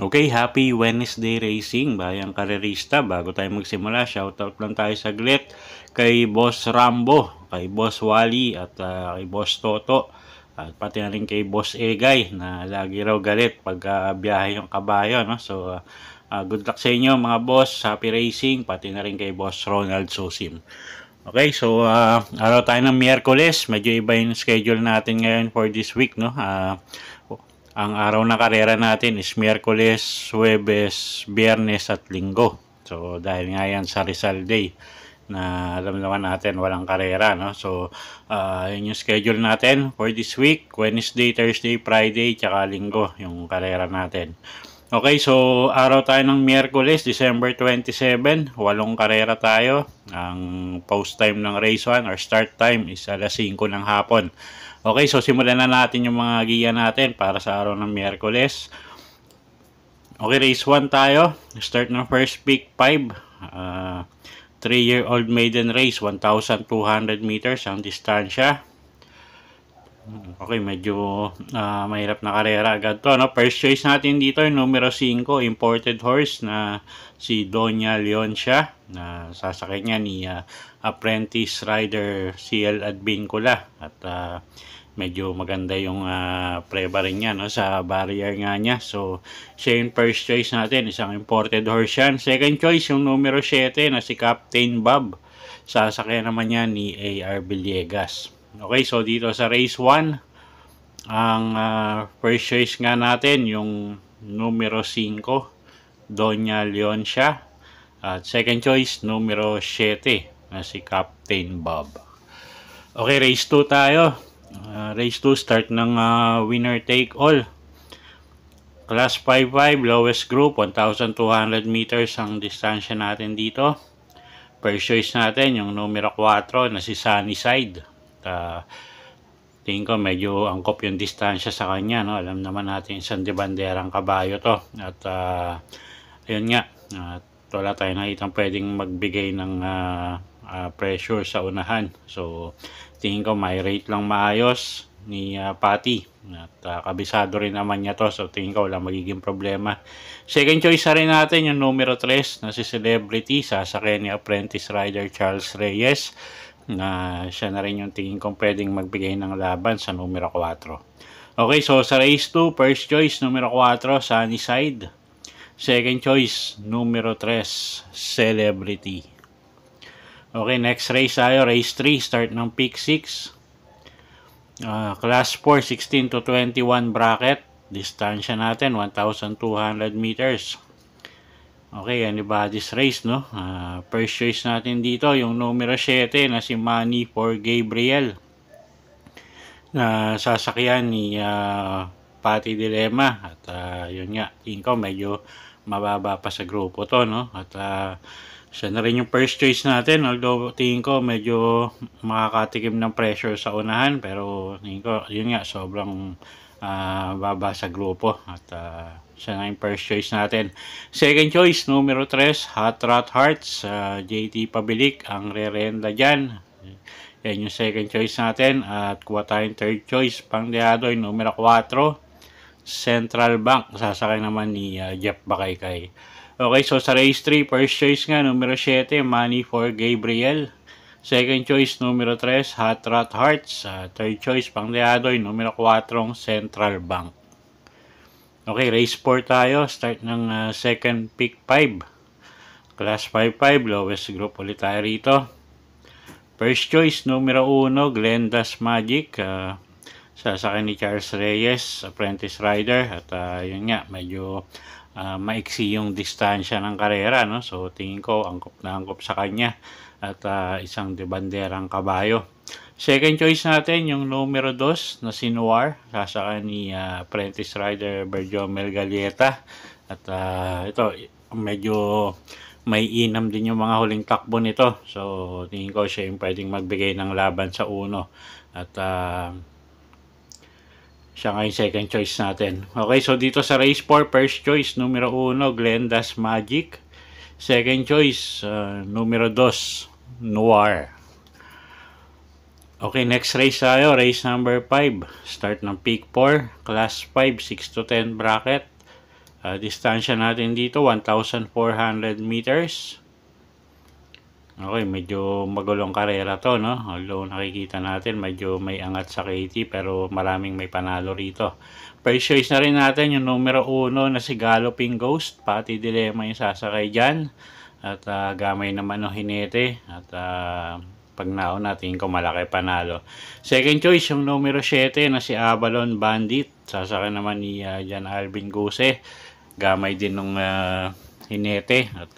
Okay, happy Wednesday Racing, bayang karerista. Bago tayo magsimula, shoutout lang tayo saglit kay Boss Rambo, kay Boss Wally at kay Boss Toto. At pati na rin kay Boss Egay na lagi raw galit pag biyahe yung kabayo. No? So, good luck sa inyo mga boss, happy racing, pati na rin kay Boss Ronald Susim. Okay, so araw tayo ng Miyerkules, medyo iba yung schedule natin ngayon for this week. No? Ang araw na karera natin is Miyerkules, Huwebes, Biyernes at Linggo. So dahil nga yan sa Rizal Day na alam naman natin walang karera, no? So yun yung schedule natin for this week, Wednesday, Thursday, Friday, tsaka Linggo yung karera natin. Okay, so araw tayo ng Miyerkules, December 27, 8 karera tayo. Ang post time ng race 1 or start time is alas 5 ng hapon. Okay, so simulan na natin yung mga giya natin para sa araw ng Miyerkules. Okay, race 1 tayo. Start ng first pick 5. 3-year-old maiden race, 1,200 meters ang distansya. Okay, medyo mahirap na karera agad to, no? First choice natin dito yung numero 5, imported horse na si Doña Leoncia, na sasakay niya ni apprentice rider CL Advincula. At medyo maganda yung preba rin niya, no? Sa barrier nga niya. So, siya yung first choice natin, isang imported horse yan. Second choice yung numero 7 na si Captain Bob. Sasakay naman niya ni A.R. Villegas. Okay, so dito sa race 1, ang first choice nga natin yung numero 5, Doña Leoncia. At second choice, numero 7 na si Captain Bob. Okay, race 2 tayo. Race 2, start ng winner take all. Class 5-5, lowest group, 1,200 meters ang distansya natin dito. First choice natin yung numero 4 na si Sunnyside. Tingin ko medyo angkop yung distansya sa kanya, no? Alam naman natin isang de banderang kabayo to. At ayun nga, wala tayo nakitang pwedeng magbigay ng pressure sa unahan. So tingin ko may rate lang maayos ni Patty. At kabisado rin naman niya to. So tingin ko wala magiging problema. Second choice na rin natin yung numero 3 na si Celebrity. Sasakay ni apprentice rider Charles Reyes, na siya na rin yung tingin kong pwedeng magbigay ng laban sa numero 4. Okay, so sa race 2, first choice numero 4, Sunnyside. Second choice numero 3, Celebrity. Okay, next race tayo, race 3, start ng pick 6. Class 4, 16 to 21 bracket. Distansya natin 1,200 meters. Okay, anybody's race, no? First choice natin dito, yung numero 7 na si Manny for Gabriel, na sasakyan ni Patty Dilemma. At yun nga, tingin ko medyo mababa pa sa grupo to, no? At siya na rin yung first choice natin, although tingin ko medyo makakatikim ng pressure sa unahan, pero tingin ko, yun nga, sobrang baba sa grupo. At siya na yung first choice natin. Second choice, numero 3, Hot Rod Hearts. JT Pabilik ang re-renda dyan. Yan yung second choice natin. At kuha tayong third choice, pangdeado yung numero 4, Central Bank. Sasakay naman ni Jeff Bakaykay. Okay, so sa race 3, first choice nga, numero 7, Money for Gabriel. Second choice, numero 3, Hot Rod Hearts. Third choice, pangdeado yung numero 4, Central Bank. Okay, race 4 tayo. Start ng second pick 5. Class 5-5, lowest group ulit tayo rito. First choice, numero 1, Glenda's Magic. Sasakay ni Charles Reyes, apprentice rider. At yun nga, medyo maiksi yung distansya ng karera, no? So tingin ko angkop na angkop sa kanya. At isang de banderang kabayo. Second choice natin yung numero 2 na si Noir. Sasakay ni apprentice rider Berjomel Galieta. At ito, medyo may inam din yung mga huling takbo nito. So tingin ko siya yung pwedeng magbigay ng laban sa uno. At Siya nga yung second choice natin. Okay, so dito sa race 4, first choice, numero 1, Glenda's Magic. Second choice, numero 2, Noir. Okay, next race tayo, race number 5. Start ng peak 4, class 5, 6 to 10 bracket. Distansya natin dito, 1,400 meters. Okay, medyo magulong karera to, no? Although nakikita natin, medyo may angat sa KT, pero maraming may panalo rito. First choice na rin natin, yung numero 1 na si Galloping Ghost. Pati Dilemma yung sasakay dyan. At gamay naman ng Hinete. At pag naon natin kung malaki panalo. Second choice, yung numero 7 na si Avalon Bandit. Sasakay naman ni Jan Alvin Guse. Gamay din ng Hinete. At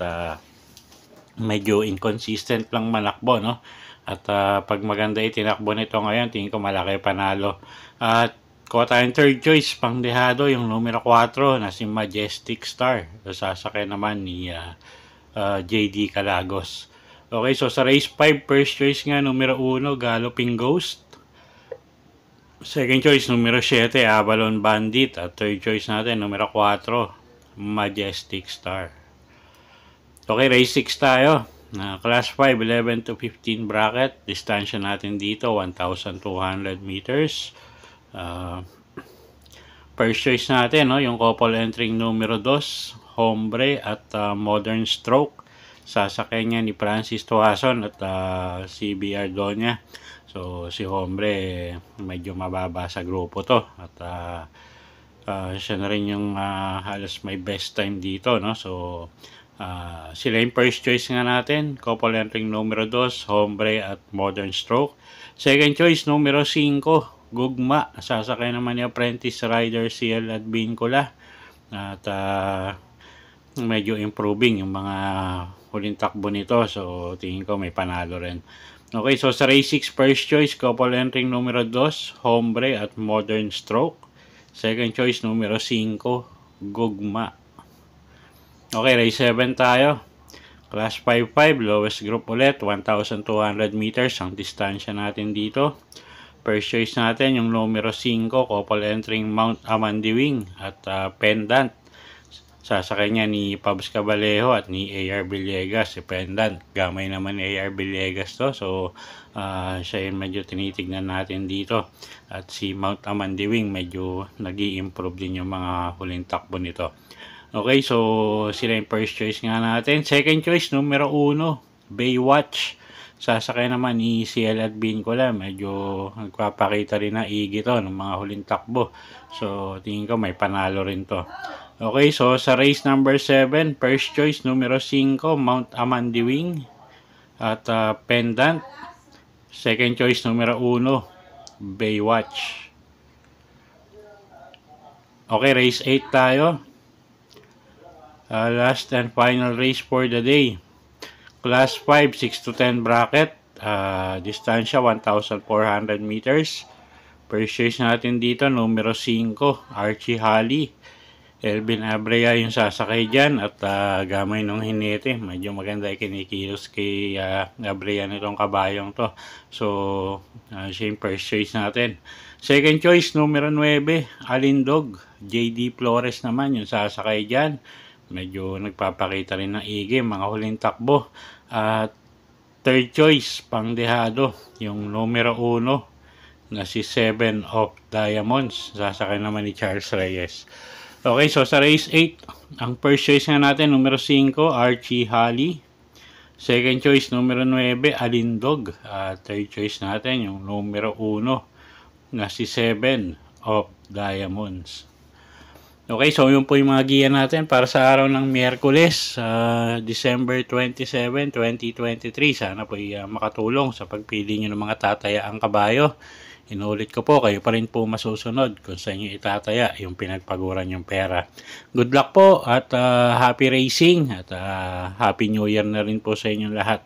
medyo inconsistent lang manakbo, no? At pag maganda itinakbo nito ngayon, tingin ko malaki panalo. At kuha tayong third choice, pangdehado, yung numero 4 na si Majestic Star. Sasakay naman ni JD Calagos. Okay, so sa race 5, first choice nga, numero 1, Galloping Ghost. Second choice, numero 7, Avalon Bandit. At third choice natin, numero 4, Majestic Star. Okay, race 6 tayo. Class 5, 11 to 15 bracket. Distansya natin dito, 1,200 meters. First choice natin, no, yung couple entering numero 2, Hombre at Modern Stroke. Sasakay niya ni Francis Tuason at si BR Donya. So, si Hombre medyo mababa sa grupo to. At siya na rin yung halos may best time dito, no? So, sila yung first choice nga natin, couple entering numero 2, Hombre at Modern Stroke. Second choice, numero 5, Gugma. Sasakay naman ni Apprentice Rider CL at Vincula. At medyo improving yung mga huling takbo nito. So, tingin ko may panalo rin. Okay, so sa race 6, first choice, couple entering numero 2, Hombre at Modern Stroke. Second choice, numero 5, Gugma. Okay, race 7 tayo. Class 5-5, lowest group ulit, 1,200 meters ang distansya natin dito. First choice natin, yung numero 5, couple entering Mount Amandiwing at Pendant. Sasakay niya ni Pabs Cabalejo at ni AR Villegas, si Pendant. Gamay naman ni AR Villegas to, so siya yung medyo tinitignan natin dito. At si Mount Amandiwing, medyo nag-i-improve din yung mga huling takbo nito. Okay, so sila yung first choice nga natin. Second choice, numero 1, Baywatch. Sasakay naman ni CL at Vincula. Medyo nagpapakita rin na igi to ng mga huling takbo. So, tingin ko may panalo rin to. Okay, so sa race number 7, first choice, numero 5, Mount Amandiwing at Pendant. Second choice, numero 1, Baywatch. Okay, race 8 tayo. Last and final race for the day. Class 5, 6 to 10 bracket. Distansya, 1,400 meters. First choice natin dito, numero 5, Archie Halley. Elvin Abrea yung sasakay dyan. At gamay nung Hinete. Medyo maganda kinikilos kay Abrea nitong kabayong to. So, siya yung first choice natin. Second choice, numero 9, Alindog. JD Flores naman yung sasakay dyan. Medyo nagpapakita rin ng igi, mga huling takbo. At third choice, pangdehado, yung numero 1 na si 7 of Diamonds. Sasakay naman ni Charles Reyes. Okay, so sa race 8, ang first choice nga natin, numero 5, Archie Halley. Second choice, numero 9, Alindog. Third choice natin, yung numero 1 na si 7 of Diamonds. Okay, so yun po yung mga giya natin para sa araw ng Miyerkules, December 27, 2023. Sana po makatulong sa pagpili nyo ng mga tatayaang kabayo. Inulit ko po, kayo pa rin po masusunod kung sa inyo itataya yung pinagpaguran yung pera. Good luck po at happy racing at happy new year na rin po sa inyong lahat.